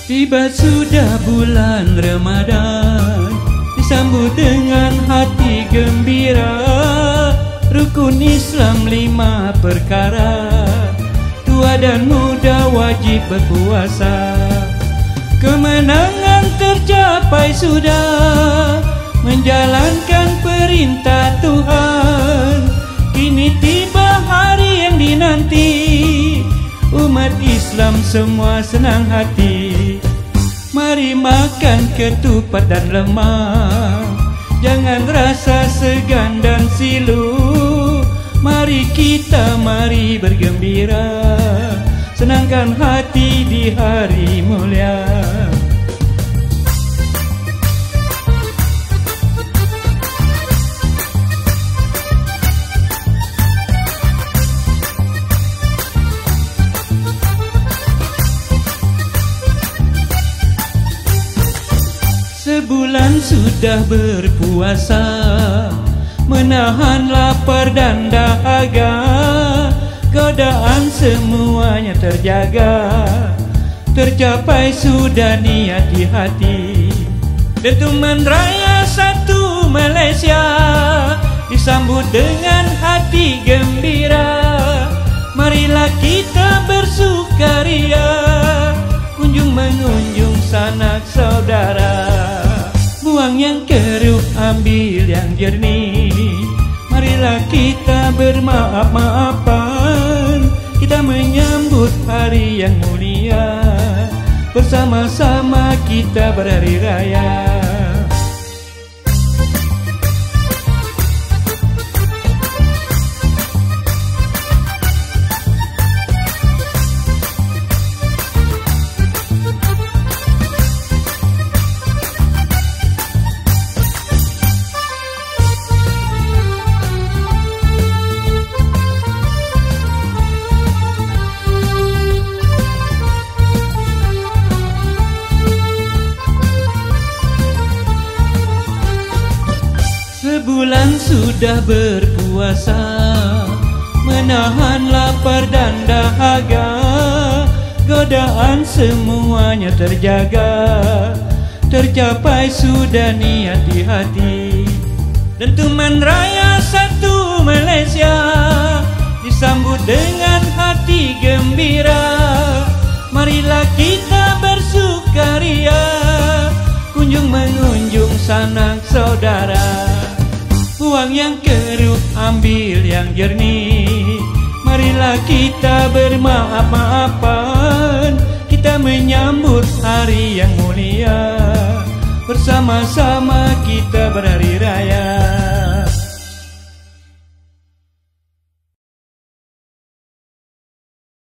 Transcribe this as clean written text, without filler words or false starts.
Tiba sudah bulan Ramadan, disambut dengan hati gembira. Rukun Islam 5 perkara, tua dan muda wajib berpuasa. Kemenangan tercapai sudah, menjalankan perintah Tuhan. Kini tiba hari yang dinanti, umat Islam semua senang hati. Mari makan ketupat dan lemak, jangan rasa segan dan silu. Mari bergembira, senangkan hati di hari mulia. Sebulan sudah berpuasa, menahan lapar dan dahaga. Godaan semuanya terjaga, tercapai sudah niat di hati. Dentuman Raya 1 Malaysia disambut dengan hati gembira. Marilah kita bersukaria, kunjung mengunjung sanak saudara. Buang yang keruh, ambil yang jernih. Marilah kita bermaaf-maafan, kita menyambut hari yang mulia. Bersama-sama kita berhari raya. Sebulan sudah berpuasa, menahan lapar dan dahaga. Godaan semuanya terjaga, tercapai sudah niat di hati. Dentuman Raya 1 Malaysia disambut dengan hati gembira. Marilah kita bersukaria, kunjung mengunjung sanak saudara. Buang yang keruh, ambil yang jernih. Marilah kita bermaaf-maafan, kita menyambut hari yang mulia. Bersama-sama kita berhari raya.